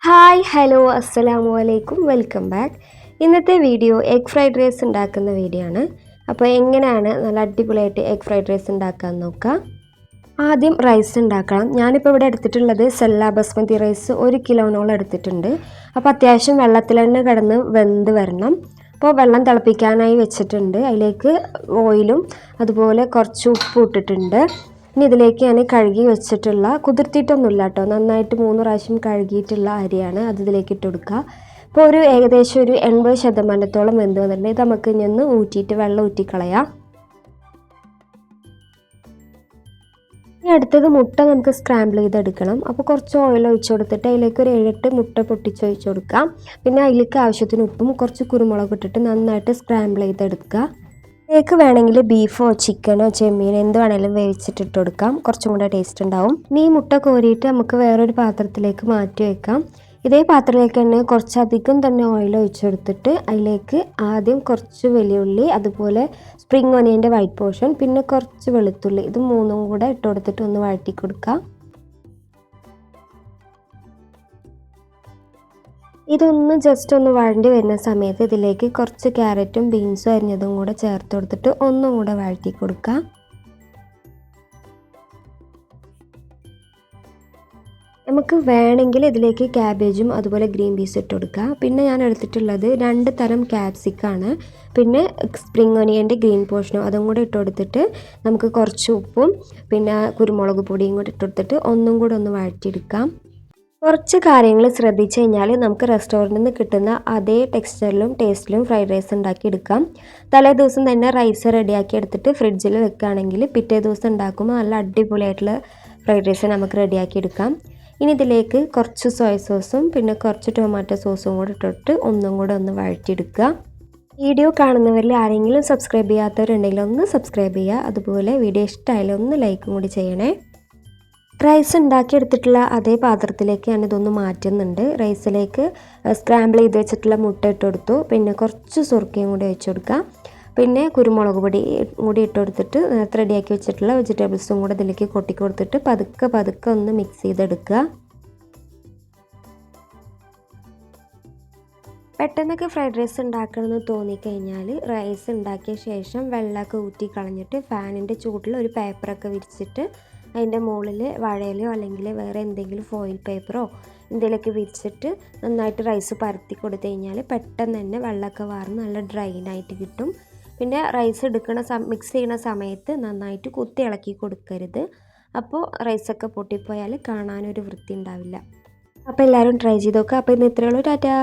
Hi hello അസ്സലാമു അലൈക്കും welcome back. ഇന്നത്തെ വീഡിയോ എഗ് ഫ്രൈഡ് റൈസ് ഉണ്ടാക്കുന്ന വീഡിയോ ആണ്. അപ്പോൾ എങ്ങനെയാണ് നല്ല അടിപൊളിയായിട്ട് എഗ് ഫ്രൈഡ് റൈസ് ഉണ്ടാക്കാൻ നോക്കാം. ആദ്യം റൈസ് ഉണ്ടാക്കണം. ഞാനിപ്പോൾ ഇവിടെ എടുത്തിട്ടുള്ളത് സെല്ല ബസ്മതി റൈസ് 1 കിലോനോളം എടുത്തിട്ടുണ്ട്. അപ്പോൾ അത്യാവശ്യം വെള്ളത്തിൽ തന്നെ കിടന്ന് വെന്ത് വരണം. അപ്പോൾ വെള്ളം തിളപ്പിക്കാനായി വെച്ചിട്ടുണ്ട്. അതിലേക്ക് ഓയിലും അതുപോലെ കുറച്ച് ഉപ്പും ഇട്ടിട്ടുണ്ട്. ഇനി ഇതിലേക്ക് ഞാൻ കഴുകി വെച്ചിട്ടുള്ള കുതിർത്തിയിട്ടൊന്നുമില്ല കേട്ടോ, നന്നായിട്ട് 3 പ്രാവശ്യം കഴുകിയിട്ടുള്ള അരിയാണ് അത് ഇതിലേക്ക് ഇട്ട് കൊടുക്കുക. അപ്പോൾ ഏകദേശം ഒരു 80% വെന്ത് വന്നിട്ടുണ്ട്. ഇത് നമുക്ക് ഇനി ഒന്ന് ഊറ്റിയിട്ട് വെള്ളം ഊറ്റിക്കളയാം. ഇനി അടുത്തത് മുട്ട നമുക്ക് സ്ക്രാമ്പിൾ ചെയ്തെടുക്കണം. അപ്പോൾ കുറച്ച് ഓയിൽ ഒഴിച്ച് കൊടുത്തിട്ട് അതിലേക്ക് ഒരു 7-8 മുട്ട പൊട്ടിച്ച് ഒഴിച്ച് കൊടുക്കാം. പിന്നെ അതിലേക്ക് ആവശ്യത്തിന് ഉപ്പും കുറച്ച് കുരുമുളക് ഇട്ടിട്ട് നന്നായിട്ട് സ്ക്രാമ്പിൾ ചെയ്തെടുക്കുക. ഇതിലേക്ക് വേണമെങ്കിൽ ബീഫോ ചിക്കനോ ചെമ്മീനോ എന്ത് വേണമെങ്കിലും വേവിച്ചിട്ടിട്ട് കൊടുക്കാം, കുറച്ചും കൂടെ ടേസ്റ്റ് ഉണ്ടാവും. ഇനി ഈ മുട്ട കോരിയിട്ട് നമുക്ക് വേറൊരു പാത്രത്തിലേക്ക് മാറ്റി വയ്ക്കാം. ഇതേ പാത്രത്തിലേക്ക് തന്നെ കുറച്ചധികം തന്നെ ഓയിൽ ഒഴിച്ചു കൊടുത്തിട്ട് അതിലേക്ക് ആദ്യം കുറച്ച് വെള്ളുള്ളി, അതുപോലെ സ്പ്രിംഗ് ഒനിയൻ്റെ വൈറ്റ് പോർഷൻ, പിന്നെ കുറച്ച് വെളുത്തുള്ളി, ഇത് മൂന്നും കൂടെ ഇട്ട് കൊടുത്തിട്ട് ഒന്ന് വഴറ്റി കൊടുക്കാം. ഇതൊന്ന് ജസ്റ്റ് ഒന്ന് വഴണ്ടി വരുന്ന സമയത്ത് ഇതിലേക്ക് കുറച്ച് ക്യാരറ്റും ബീൻസും അരിഞ്ഞതും കൂടെ ചേർത്ത് കൊടുത്തിട്ട് ഒന്നും കൂടെ വഴറ്റി കൊടുക്കാം. നമുക്ക് വേണമെങ്കിൽ ഇതിലേക്ക് ക്യാബേജും അതുപോലെ ഗ്രീൻ പീസ് ഇട്ട് കൊടുക്കുക. പിന്നെ ഞാൻ എടുത്തിട്ടുള്ളത് 2 തരം ക്യാപ്സിക്കാണ്, പിന്നെ സ്പ്രിംഗ് ഒനിയൻ്റെ ഗ്രീൻ പോർഷനും അതും കൂടെ ഇട്ട് കൊടുത്തിട്ട് നമുക്ക് കുറച്ച് ഉപ്പും പിന്നെ കുരുമുളക് പൊടിയും കൂടി ഇട്ട് കൊടുത്തിട്ട് ഒന്നും കൂടെ ഒന്ന് വഴറ്റിയെടുക്കാം. കുറച്ച് കാര്യങ്ങൾ ശ്രദ്ധിച്ചു കഴിഞ്ഞാൽ നമുക്ക് റെസ്റ്റോറൻറ്റിൽ നിന്ന് കിട്ടുന്ന അതേ ടെക്സ്ചറിലും ടേസ്റ്റിലും ഫ്രൈഡ് റൈസ് ഉണ്ടാക്കിയെടുക്കാം. തലേ ദിവസം തന്നെ റൈസ് റെഡിയാക്കി എടുത്തിട്ട് ഫ്രിഡ്ജിൽ വെക്കുകയാണെങ്കിൽ പിറ്റേ ദിവസം ഉണ്ടാക്കുമ്പോൾ നല്ല അടിപൊളിയായിട്ടുള്ള ഫ്രൈഡ് റൈസ് നമുക്ക് റെഡിയാക്കി എടുക്കാം. ഇനി ഇതിലേക്ക് കുറച്ച് സോയ സോസും പിന്നെ കുറച്ച് ടൊമാറ്റോ സോസും കൂടെ ഇട്ടിട്ട് ഒന്നും കൂടെ ഒന്ന് വഴറ്റിയെടുക്കുക. വീഡിയോ കാണുന്നവരിൽ ആരെങ്കിലും സബ്സ്ക്രൈബ് ചെയ്യാത്തവരുണ്ടെങ്കിൽ ഒന്ന് സബ്സ്ക്രൈബ് ചെയ്യുക. അതുപോലെ വീഡിയോ ഇഷ്ടമായാലും ഒന്ന് ലൈക്കും കൂടി ചെയ്യണേ. റൈസ് ഉണ്ടാക്കിയെടുത്തിട്ടുള്ള അതേ പാത്രത്തിലേക്ക് ഞാൻ ഇതൊന്ന് മാറ്റുന്നുണ്ട്. റൈസിലേക്ക് സ്ക്രാമ്പിൾ ചെയ്ത് വെച്ചിട്ടുള്ള മുട്ട ഇട്ട് കൊടുത്തു, പിന്നെ കുറച്ച് സുർക്കയും കൂടി ഒഴിച്ച് കൊടുക്കുക, പിന്നെ കുരുമുളക് പൊടി കൂടി ഇട്ട് കൊടുത്തിട്ട് നേരത്തെ റെഡിയാക്കി വെച്ചിട്ടുള്ള വെജിറ്റബിൾസും കൂടെ ഇതിലേക്ക് കൊട്ടി കൊടുത്തിട്ട് പതുക്കെ ഒന്ന് മിക്സ് ചെയ്തെടുക്കുക. പെട്ടെന്നൊക്കെ ഫ്രൈഡ് റൈസ് ഉണ്ടാക്കണമെന്ന് തോന്നിക്കഴിഞ്ഞാൽ റൈസ് ഉണ്ടാക്കിയ ശേഷം വെള്ളമൊക്കെ ഊറ്റി കളഞ്ഞിട്ട് ഫാനിൻ്റെ ചൂട്ടിൽ ഒരു പേപ്പറൊക്കെ വിരിച്ചിട്ട് അതിൻ്റെ മുകളിൽ വാഴയിലയോ അല്ലെങ്കിൽ വേറെ എന്തെങ്കിലും ഫോയിൽ പേപ്പറോ എന്തെങ്കിലുമൊക്കെ വിരിച്ചിട്ട് നന്നായിട്ട് റൈസ് പരത്തി കൊടുത്തു കഴിഞ്ഞാൽ പെട്ടെന്ന് തന്നെ വെള്ളമൊക്കെ വാർന്ന് നല്ല ഡ്രൈനായിട്ട് കിട്ടും. പിന്നെ റൈസ് മിക്സ് ചെയ്യുന്ന സമയത്ത് നന്നായിട്ട് കുത്തി ഇളക്കി കൊടുക്കരുത്, അപ്പോൾ റൈസൊക്കെ പൊട്ടിപ്പോയാൽ കാണാനൊരു വൃത്തി ഉണ്ടാവില്ല. അപ്പോൾ എല്ലാവരും ട്രൈ ചെയ്ത് നോക്കുക. അപ്പോൾ ഇന്ന് ഇത്രയേ ഉള്ളൂ. ടാറ്റാ.